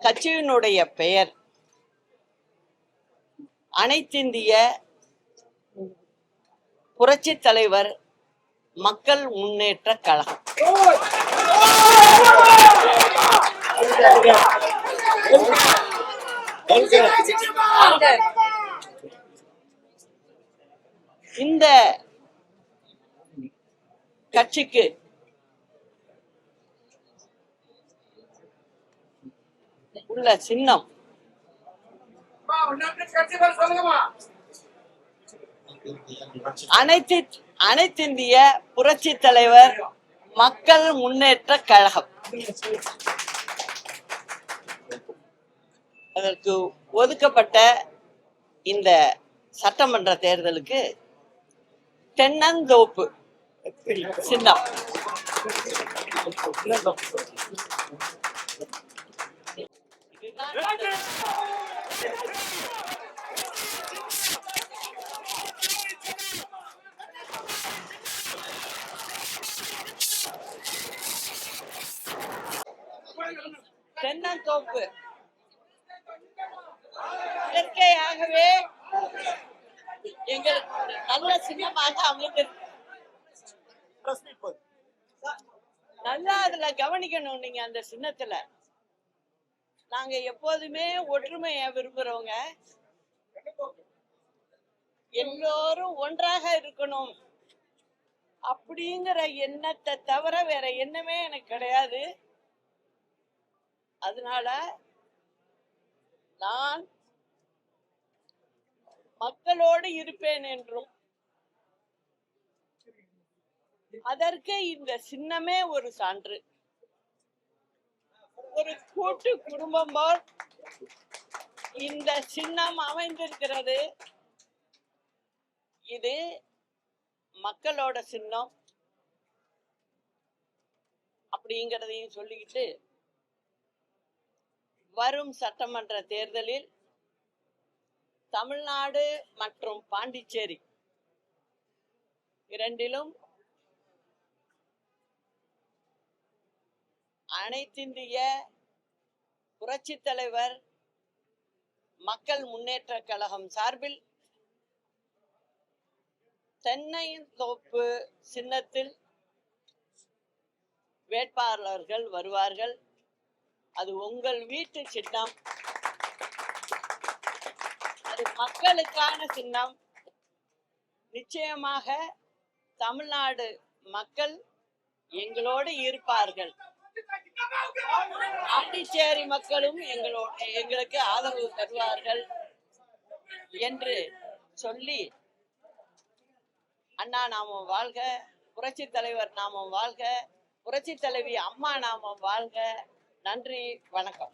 கட்சியினுடைய பெயர் அனைத்திந்திய புரட்சி தலைவர் மக்கள் முன்னேற்ற கழகம். இந்த கட்சிக்கு உள்ள சின்னம் அனைத்திந்திய புரட்சி தலைவர் மக்கள் முன்னேற்ற கழகம். அதற்கு ஒதுக்கப்பட்ட இந்த சட்டமன்ற தேர்தலுக்கு தென்னந்தோப்பு சின்னம். தென்னந்தோப்பு இயற்கையாகவே எங்களுக்கு நல்ல சின்னமாக அமைந்திருக்கு. நல்லா அதுல கவனிக்கணும். நீங்க அந்த சின்னத்துல நாங்க எப்போதுமே ஒற்றுமைய விரும்புறவங்க, எல்லோரும் ஒன்றாக இருக்கணும் அப்படிங்கிற எண்ணத்தை தவிர வேற எண்ணமே எனக்கு கிடையாது. அதனால நான் மக்களோடு இருப்பேன் என்றும் அதற்கு இந்த சின்னமே ஒரு சான்று. ஒரு கூட்டு குடும்பம் போல் இந்த சின்னம் அமைந்திருக்கிறது. இது மக்களோட சின்னம் அப்படிங்கிறதையும் சொல்லிக்கிட்டு, வரும் சட்டமன்ற தேர்தலில் தமிழ்நாடு மற்றும் பாண்டிச்சேரி இரண்டிலும் அனைத்திந்திய புரட்சி தலைவர் மக்கள் முன்னேற்ற கழகம் சார்பில் தென்னந்தோப்பு சின்னத்தில் வேட்பாளர்கள் வருவார்கள். அது உங்கள் வீட்டு சின்னம், அது மக்களுக்கான சின்னம். நிச்சயமாக தமிழ்நாடு மக்கள் எங்களோடு இருப்பார்கள். பாண்டிச்சேரி மக்களும் எங்களுக்கு ஆதரவு தருவார்கள் என்று சொல்லி, அண்ணா நாமம் வாழ்க, புரட்சி தலைவர் நாமம் வாழ்க, புரட்சி தலைவி அம்மா நாமம் வாழ்க. நன்றி, வணக்கம்.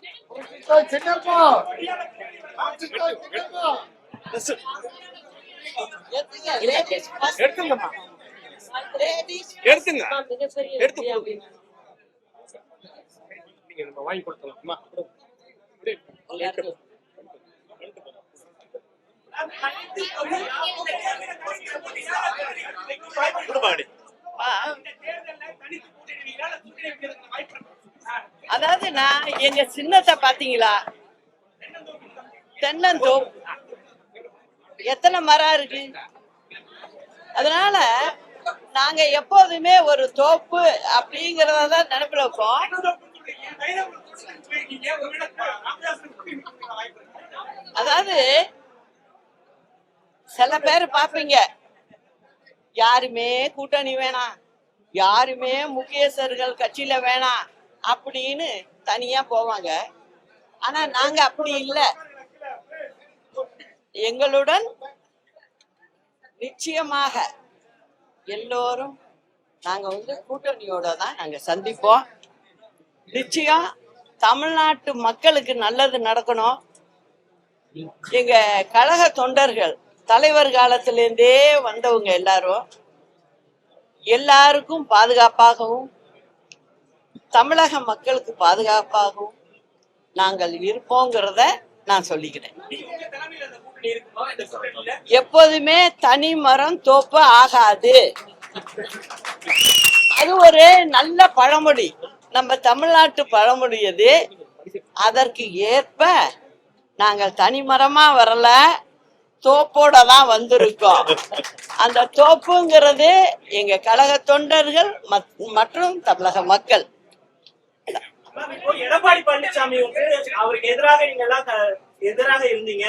வாங்கி கொடுத்தலாமா? அதாவது நான் எங்க சின்னத்தை பாத்தீங்களா? தென்னந்தோப்பு எத்தனை மரம் இருக்கு. அதனால நாங்க எப்போதுமே ஒரு தோப்பு அப்படிங்கறதான் நினைப்புல வைப்போம். அதாவது சில பேர் பாப்பீங்க, யாருமே கூட்டணி வேணாம், யாருமே முக்கியஸ்தர்கள் கட்சியில வேணாம் அப்படின்னு தனியா போவாங்க. ஆனா நாங்க அப்படி இல்லை. எங்களுடன் நிச்சயமாக எல்லோரும் நாங்க கூட்டணியோட தான் நாங்க சந்திப்போம். நிச்சயம் தமிழ்நாட்டு மக்களுக்கு நல்லது நடக்கணும். எங்க கழக தொண்டர்கள் தலைவர் காலத்திலேருந்தே வந்தவங்க எல்லாருக்கும் பாதுகாப்பாகவும் தமிழக மக்களுக்கு பாதுகாப்பாகவும் நாங்கள் இருப்போங்கிறத நான் சொல்லிக்கிறேன். எப்போதுமே தனி மரம் தோப்பு ஆகாது. அது ஒரு நல்ல பழமொழி, நம்ம தமிழ்நாட்டு பழமொழி. அது அதற்கு ஏற்ப நாங்கள் தனிமரமா வரல, தோப்போட தான் வந்திருக்கோம். அந்த தோப்புங்கிறது எங்க கழக தொண்டர்கள் மற்றும் தமிழக மக்கள். இப்போ எடப்பாடி பழனிசாமி வந்து அவருக்கு எதிராக நீங்க எல்லாம் எதிராக இருந்தீங்க.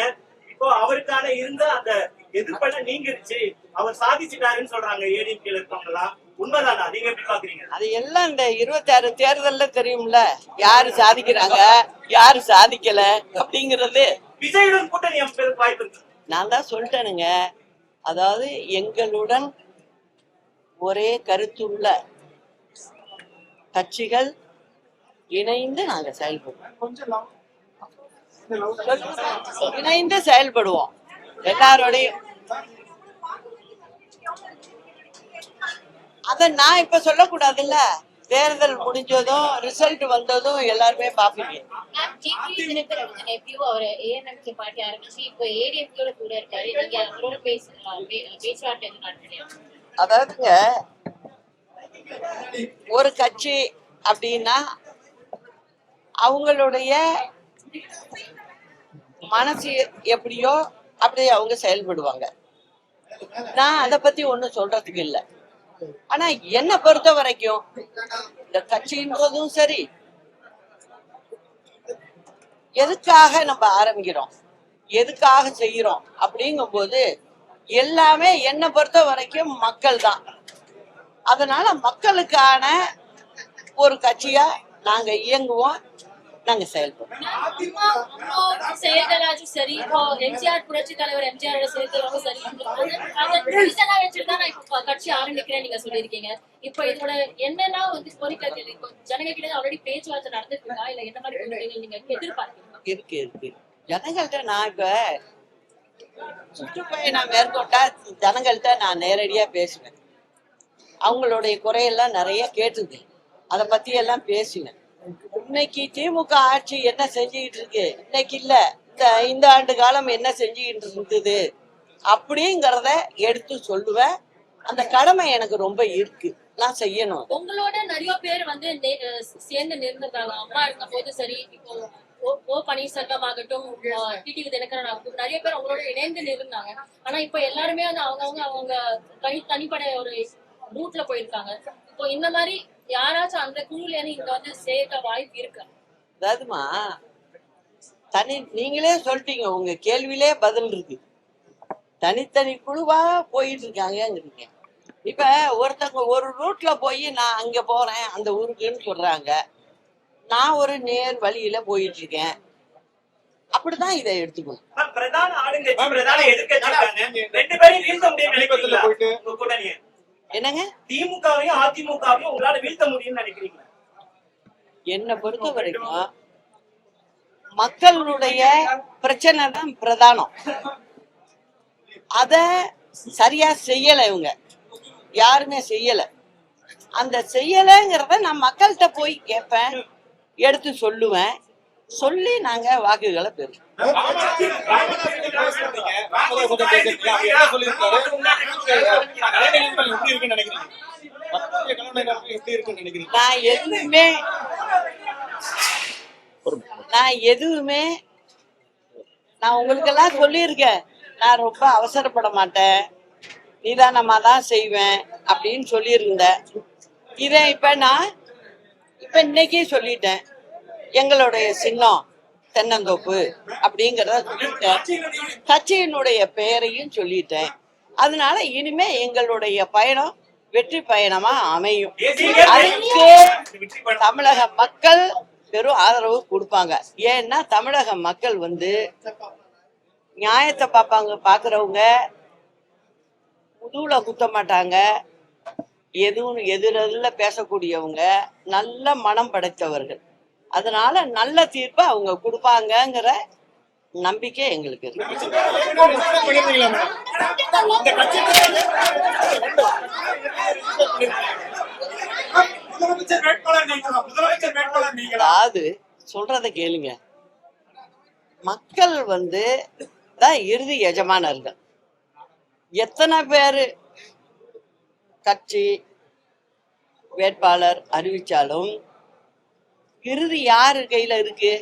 இப்போ அவருக்கான இருந்த அந்த எதிர்ப்பெல்லாம் நீங்கிருச்சு, அவர் சாதிச்சுட்டாருன்னு சொல்றாங்க ஏடிஎம்கேல இருக்கவங்களா. உண்மைதானா? நீங்க எப்படி பாக்குறீங்க? அது எல்லாம் இந்த 26 தேர்தல்ல தெரியும்ல, யாரு சாதிக்கிறாங்க யாரு சாதிக்கல அப்படிங்கிறது. விஜயுடன் கூட்டணி அமைப்பதற்கு வாய்ப்பு இருக்கு. நான் தான் சொல்லிட்டேனுங்க, அதாவது எங்களுடன் ஒரே கருத்துள்ள கட்சிகள் இணைந்து நாங்க செயல்படுவோம், இணைந்து செயல்படுவோம் எல்லாரோடையும். அத நான் இப்ப சொல்லக்கூடாதுல்ல, தேர்தல் முடிஞ்சதும் ரிசல்ட் வந்ததும் எல்லாருமே பாப்பீங்க. அதாவதுங்க, ஒரு கட்சி அப்படின்னா அவங்களுடைய மனசு எப்படியோ அப்படியே அவங்க செயல்படுவாங்க. நான் அதை பத்தி ஒண்ணும் சொல்றதுக்கு இல்லை. ஆனா என்னை பொறுத்த வரைக்கும் இந்த கட்சின்றதும் சரி, எதுக்காக நம்ம ஆரம்பிக்கிறோம், எதுக்காக செய்யறோம் அப்படிங்கும் போது எல்லாமே என்னை பொறுத்த வரைக்கும் மக்கள் தான். அதனால மக்களுக்கான ஒரு கட்சியா நாங்க இயங்குவோம், நாங்க செயல்படுவோம். செயல்களாச்சும் சரி, இப்போ எம்ஜிஆர் புரட்சி தலைவர் எம்ஜிஆரோட செயல்களும் சரி, கட்சி ஆரம்பிக்கிறேன் நீங்க சொல்லியிருக்கீங்க. இப்ப இதோட என்னன்னா வந்து கோரிக்கை ஜனங்க கிட்ட ஆல்ரெடி பேச்சுவார்த்தை நடந்துருக்கா, இல்ல என்ன மாதிரி கோரிக்கைகள் நீங்க எதிர்பார்க்கீங்க? இருக்கு ஜனங்கள்ட்ட நான் இப்ப சுற்றுப்பயணம் மேற்கொண்டா ஜனங்கள்ட்ட நான் நேரடியா பேசுவேன். அவங்களுடைய குறையெல்லாம் நிறைய கேட்டுது, அதை பத்தி எல்லாம் பேசினேன். இன்னைக்கு திமுக ஆட்சி என்ன செஞ்சுக்கிட்டு இருக்கு, இன்னைக்கு இல்ல இந்த 5 ஆண்டு காலம் என்ன செஞ்சுக்கிட்டு இருந்தது அப்படிங்கறத எடுத்து சொல்லுவேன். அந்த கடமை எனக்கு ரொம்ப இருக்கு, நான் செய்யணும். உங்களோட நிறைய பேர் வந்து சேர்ந்து நின்றுருக்காங்க. அம்மா இருந்த போது சரி, இப்போ ஓ பன்னீர்செல்வம் ஆகட்டும், டிடிவி தினகரன் ஆகட்டும், நிறைய பேர் அவங்களோட இணைந்து நின்றுருந்தாங்க. ஆனா இப்ப எல்லாருமே வந்து அவங்க தனிப்படை ஒரு ரூட்ல போயிருக்காங்க. இப்போ இந்த மாதிரி யாராச்சும் அந்த குழுல இங்க வந்து சேர்க்க வாய்ப்பு இருக்கு? அதாவதுமா, நீங்களே சொல்லிட்டீங்க, உங்க கேள்வியிலே பதில் இருக்கு. தனித்தனி குழுவா போயிட்டு இருக்காங்க. இப்ப ஒருத்தவங்க ஒரு ரூட்ல போய் நான் அங்க போறேன் அந்த ஊருக்குன்னு சொல்றாங்க, நான் ஒரு நேர் வழியில போயிட்டு இருக்கேன். அப்படிதான் இதை எடுத்துக்கணும். பிரதான ஆளுங்கட்சி பிரதான எதிர்க்கட்சி ரெண்டு பேரும் வீழ்த்த முடியும் நினைக்கிறீங்களா? உங்க கூட்டணியை என்னங்க, திமுகவையும் அதிமுகவையும் உங்களால வீழ்த்த முடியும்னு நினைக்கிறீங்களா? என்னை பொறுத்த வரைக்கும் மக்களுடைய பிரச்சனை தான் பிரதானம். அத சரியா செய்யல, இவங்க யாருமே செய்யல. அந்த செய்யலைங்கிறத நான் மக்கள்கிட்ட போய் கேட்பேன், எடுத்து சொல்லுவேன், சொல்லி நாங்க வாக்குகளை பெறுவோம். நான் உங்களுக்கெல்லாம் சொல்லியிருக்கேன், நான் ரொம்ப அவசரப்பட மாட்டேன், நிதானமா தான் செய்வேன் அப்படின்னு சொல்லியிருந்தேன். இதை இப்ப இன்னைக்கே சொல்லிட்டேன், எங்களுடைய சின்னம் தென்னந்தோப்பு அப்படிங்கிறத சொல்லிட்டேன், கட்சியினுடைய பெயரையும் சொல்லிட்டேன். அதனால இனிமே எங்களுடைய பயணம் வெற்றி பயணமா அமையும். அதுக்கு தமிழக மக்கள் பெரும் ஆதரவு கொடுப்பாங்க. ஏன்னா தமிழக மக்கள் நியாயத்தை பாக்குறவங்க முதுகுல குத்த மாட்டாங்க, எதுவும் எதிரில பேசக்கூடியவங்க, நல்ல மனம் படைத்தவர்கள். அதனால நல்ல தீர்ப்பை அவங்க கொடுப்பாங்கங்கிற நம்பிக்கை எங்களுக்கு இருக்கு. அதாவது சொல்றத கேளுங்க, மக்கள் தான் இறுதி எஜமானர்கள். எத்தனை பேரு கட்சி வேட்பாளர் அறிவிச்சாலும் இறுதி யாரு கையில இருக்கு?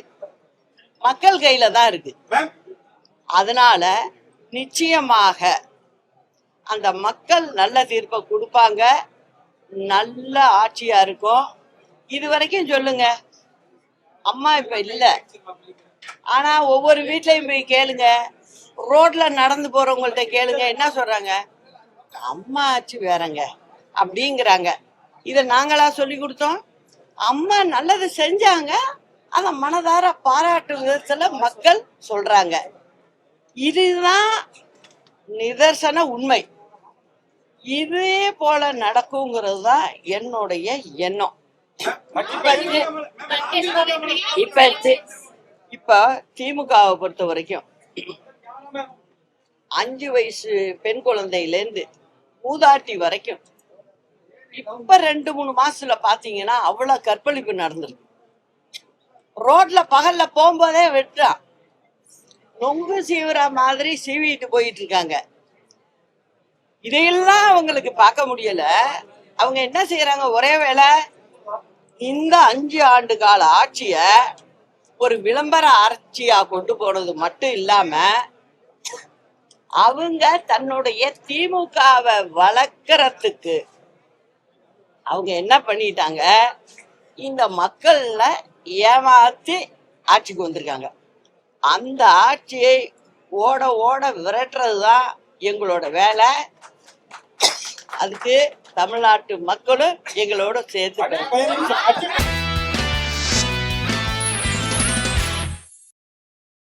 மக்கள் கையில தான் இருக்கு. அதனால நிச்சயமாக அந்த மக்கள் நல்ல தீர்ப்பை கொடுப்பாங்க, நல்ல ஆட்சியா இருக்கும். இது வரைக்கும் சொல்லுங்க, அம்மா இப்ப இல்ல, ஆனா ஒவ்வொரு வீட்லயும் போய் கேளுங்க, ரோட்ல நடந்து போறவங்கள்ட்ட கேளுங்க, என்ன சொல்றாங்க? அம்மா ஆட்சி வேறங்க அப்படிங்கிறாங்க. இத நாங்களா சொல்லி கொடுத்தோம்? அம்மா நல்லது செஞ்சாங்க, அத மனதார பாராட்டு விதத்துல மக்கள் சொல்றாங்க. இதுதான் நிதர்சன உண்மை. இதே போல நடக்குங்கிறது தான் என்னுடைய எண்ணம். இப்ப திமுகவை பொறுத்த வரைக்கும் 5 வயசு பெண் குழந்தையில இருந்து மூதாட்டி வரைக்கும் இப்ப 2-3 மாசத்துல பாத்தீங்கன்னா அவ்வளவு கற்பழிப்பு நடந்திருக்கு. ரோட்ல பகல்ல போகும்போதே வெட்டுறான், நொங்கு சீவுற மாதிரி சீவிட்டு போயிட்டு இருக்காங்க. இதையெல்லாம் அவங்களுக்கு பார்க்க முடியல. அவங்க என்ன செய்யறாங்க? ஒரே வேளை இந்த 5 ஆண்டு கால ஆட்சிய ஒரு விளம்பர ஆட்சியா கொண்டு போனது மட்டும் இல்லாம அவங்க தன்னுடைய திமுகவை வளர்க்கறதுக்கு அவங்க என்ன பண்ணிட்டாங்க? இந்த மக்கள்ல ஏமாத்தி ஆட்சிக்கு வந்திருக்காங்க. அந்த ஆட்சியை ஓட ஓட விரட்டுறதுதான் எங்களோட வேலை. அதுக்கு தமிழ்நாட்டு மக்களும் எங்களோட சேர்த்து